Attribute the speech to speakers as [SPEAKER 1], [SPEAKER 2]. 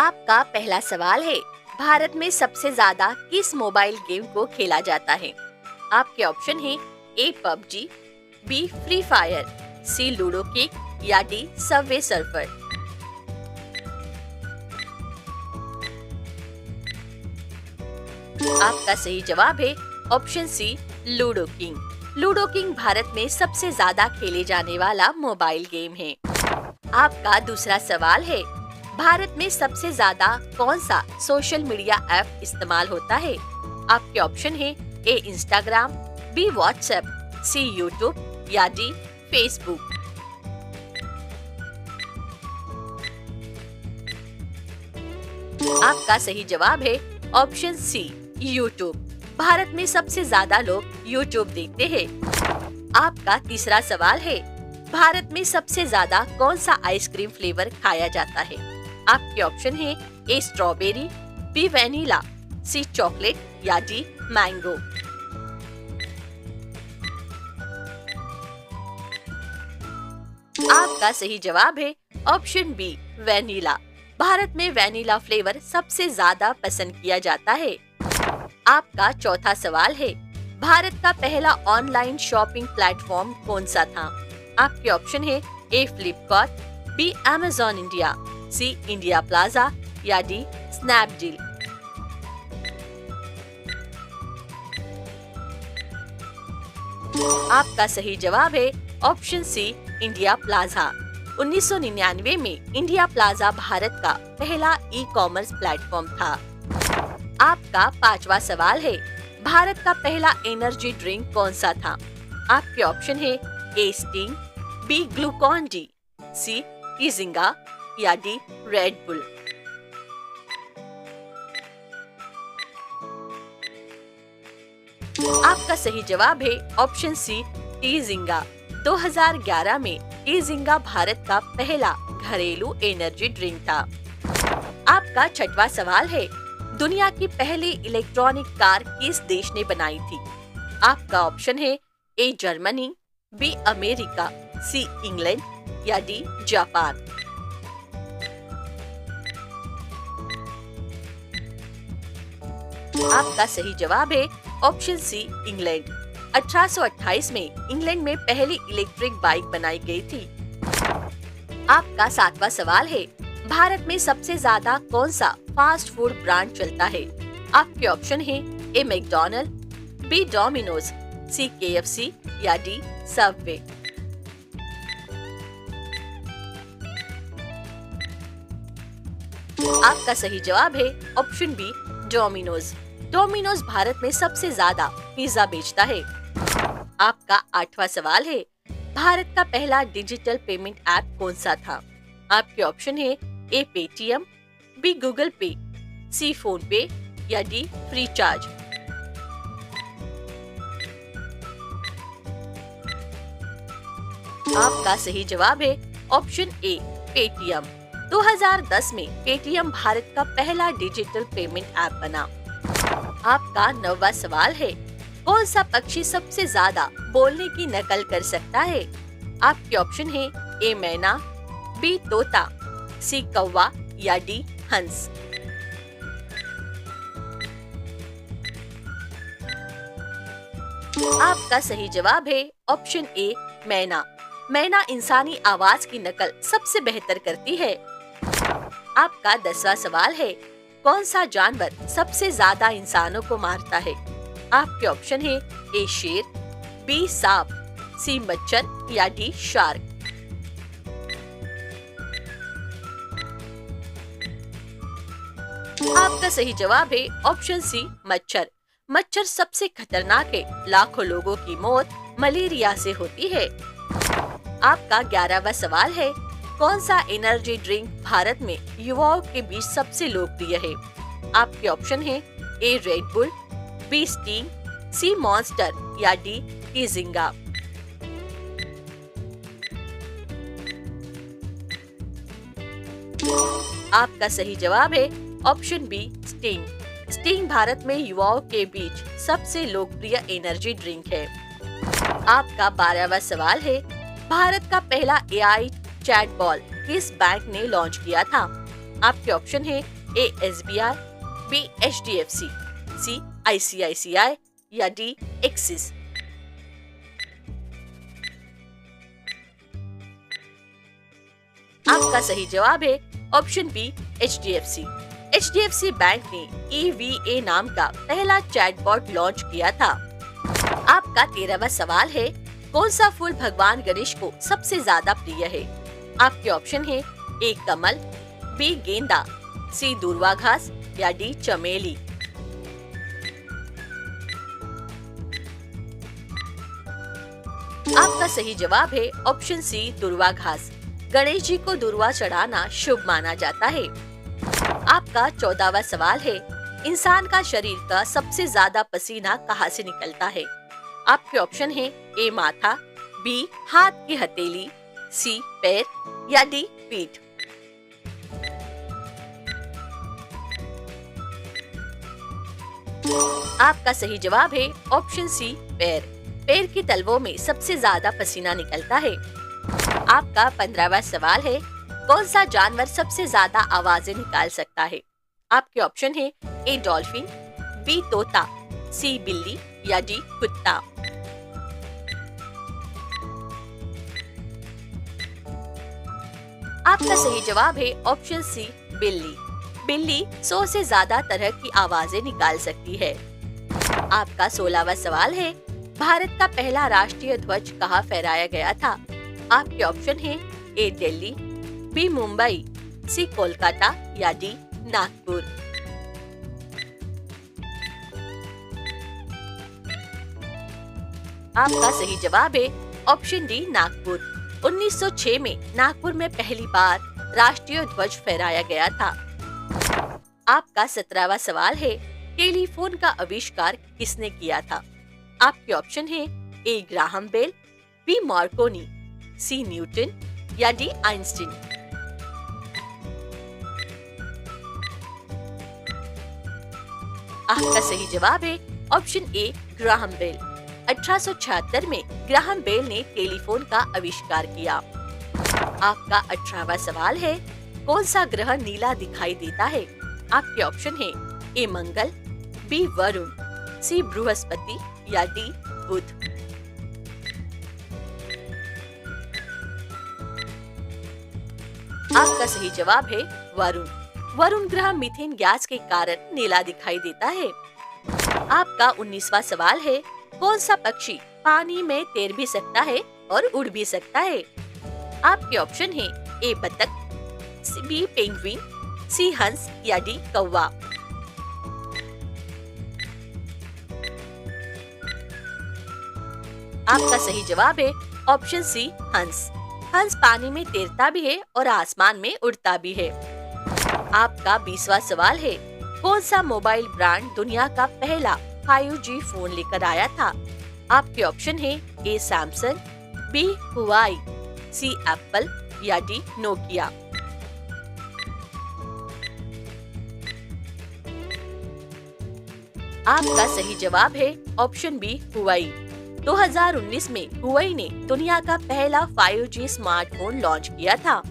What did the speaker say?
[SPEAKER 1] आपका पहला सवाल है, भारत में सबसे ज्यादा किस मोबाइल गेम को खेला जाता है? आपके ऑप्शन है A PUBG, B Free Fire, C Ludo Kick या डी सबवे सर्फर। आपका सही जवाब है option C Ludo King. Ludo King Bharat में सबसे ज्यादा खेले जाने वाला मोबाइल गेम है। आपका दूसरा सवाल है, भारत में सबसे ज्यादा कौन सा सोशल मीडिया ऐप इस्तेमाल होता है? आपके ऑप्शन है ए इंस्टाग्राम, बी व्हाट्सएप, सी यूट्यूब या डी फेसबुक। आपका सही जवाब है ऑप्शन सी यूट्यूब। भारत में सबसे ज्यादा लोग यूट्यूब देखते हैं। आपका तीसरा सवाल है, भारत में सबसे ज्यादा कौन सा आइसक्रीम फ्लेवर खाया जाता है? आपके ऑप्शन है ए स्ट्रॉबेरी, बी वैनिला, सी चॉकलेट या डी मैंगो। आपका सही जवाब है ऑप्शन बी वैनिला। भारत में वैनिला फ्लेवर सबसे ज्यादा पसंद किया जाता है। आपका चौथा सवाल है, भारत का पहला ऑनलाइन शॉपिंग प्लेटफॉर्म कौन सा था? आपके ऑप्शन है ए फ्लिपकार्ट, बी अमेज़न इंडिया, सी इंडिया प्लाजा या डी स्नैपडील। आपका सही जवाब है ऑप्शन सी इंडिया प्लाजा। 1999 में इंडिया प्लाजा भारत का पहला ई कॉमर्स प्लेटफॉर्म था। आपका पांचवा सवाल है, भारत का पहला एनर्जी ड्रिंक कौन सा था? आपके ऑप्शन है ए स्टिंग, बी ग्लूकॉन डी, सी इजिंगा या डी रेड बुल। आपका सही जवाब है ऑप्शन सी इजिंगा। 2011 में इजिंगा भारत का पहला घरेलू एनर्जी ड्रिंक था। आपका छठवां सवाल है, दुनिया की पहली इलेक्ट्रॉनिक कार किस देश ने बनाई थी? आपका ऑप्शन है A Germany, B America, C England या डी जापान। आपका सही जवाब है ऑप्शन सी इंग्लैंड। 1828 में इंग्लैंड में पहली इलेक्ट्रिक बाइक बनाई गई थी। आपका सातवां सवाल है, भारत में सबसे ज्यादा कौन सा फास्ट फूड ब्रांड चलता है? आपके ऑप्शन है A McDonald, B Domino's, C KFC या डी सबवे। आपका सही जवाब है option B Domino's. Domino's Bharat में सबसे ज्यादा पिज्जा बेचता है। आपका आठवां सवाल है, भारत का पहला डिजिटल पेमेंट ऐप कौन सा था? आपके ऑप्शन है ए पेटीएम, बी गूगल पे, सी फोन पे या डी फ्री चार्ज। आपका सही जवाब है ऑप्शन ए पेटीएम। 2010 में पेटीएम भारत का पहला डिजिटल पेमेंट ऐप बना। आपका नौवां सवाल है, कौन सा पक्षी सबसे ज्यादा बोलने की नकल कर सकता है? आपके ऑप्शन है ए मैना, बी तोता, सी कौवा या डी हंस। आपका सही जवाब है ऑप्शन ए मैना। मैना इंसानी आवाज की नकल सबसे बेहतर करती है। आपका 10वां सवाल है, कौन सा जानवर सबसे ज्यादा इंसानों को मारता है? आपके ऑप्शन है ए शेर, बी सांप, सी मच्छर या डी शार्क। आपका सही जवाब है ऑप्शन सी मच्छर। मच्छर सबसे खतरनाक है। लाखों लोगों की मौत मलेरिया से होती है। आपका 11वां सवाल है, कौन सा एनर्जी ड्रिंक भारत में युवाओं के बीच सबसे लोकप्रिय है? आपके ऑप्शन है A Red Bull, B Sting, C Monster या डी इजिंगा। आपका सही जवाब है ऑप्शन बी स्टिंग। स्टिंग भारत में युवाओं के बीच सबसे लोकप्रिय एनर्जी ड्रिंक है। आपका 12वां सवाल है, भारत का पहला एआई चैटबॉट किस बैंक ने लॉन्च किया था? आपके ऑप्शन है A SBI, B HDFC, C ICICI या डी एक्सिस। आपका सही जवाब है option B HDFC। HDFC bank ने EVA नाम का पहला चैटबॉट लॉन्च किया था। आपका 13वां सवाल है, कौन सा फूल भगवान गणेश को सबसे ज्यादा प्रिय है? आपके ऑप्शन है ए कमल, बी गेंदा, सी दूर्वा घास या डी चमेली। आपका सही जवाब है ऑप्शन सी दूर्वा घास। गणेश जी को दूर्वा चढ़ाना शुभ माना जाता है। आपका 14वां सवाल है, इंसान का शरीर का सबसे ज्यादा पसीना कहाँ से निकलता है? आपके ऑप्शन है ए माथा, बी हाथ की हथेली, सी पैर या डी पीठ। आपका सही जवाब है ऑप्शन सी पैर। पैर की तलवों में सबसे ज्यादा पसीना निकलता है। आपका 15वां सवाल है, कौन सा जानवर सबसे ज्यादा आवाजें निकाल सकता है? आपके ऑप्शन है ए डॉल्फिन, बी तोता, सी बिल्ली या डी कुत्ता। आपका सही जवाब है ऑप्शन सी बिल्ली। बिल्ली 100 से ज्यादा तरह की आवाजें निकाल सकती है। आपका 16वां सवाल है, भारत का पहला राष्ट्रीय ध्वज कहाँ फहराया गया था? आपके ऑप्शन है ए दिल्ली, बी मुंबई, सी कोलकाता या डी नागपुर। आपका सही जवाब है ऑप्शन डी नागपुर। 1906 में नागपुर में पहली बार राष्ट्रीय ध्वज फहराया गया था। आपका 17वां सवाल है, टेलीफोन का आविष्कार किसने किया था? आपके ऑप्शन है ए ग्राहम बेल, बी मार्कोनी, सी न्यूटन या डी आइंस्टीन। आपका सही जवाब है ऑप्शन ए ग्राहम बेल। 1876 में ग्राहम बेल ने टेलीफोन का आविष्कार किया। आपका 18वां सवाल है, कौन सा ग्रह नीला दिखाई देता है? आपके ऑप्शन है ए मंगल, बी वरुण, सी बृहस्पति या डी बुध। आपका सही जवाब है वरुण। वरुण ग्रह मीथेन गैस के कारण नीला दिखाई देता है। आपका 19वां सवाल है, कौन सा पक्षी पानी में तैर भी सकता है और उड़ भी सकता है? आपके ऑप्शन है ए बतख, बी पेंगुइन, सी हंस या डी कौवा। आपका सही जवाब है ऑप्शन सी हंस। हंस पानी में तैरता भी है और आसमान में उड़ता भी है। आपका 20वां सवाल है, कौन सा मोबाइल ब्रांड दुनिया का पहला 5G फोन लेकर आया था? आपके ऑप्शन है ए सैमसंग, बी हुआई, सी एप्पल या डी नोकिया। आपका सही जवाब है ऑप्शन बी हुआई। 2019 में हुआई ने दुनिया का पहला 5G स्मार्टफोन लॉन्च किया था।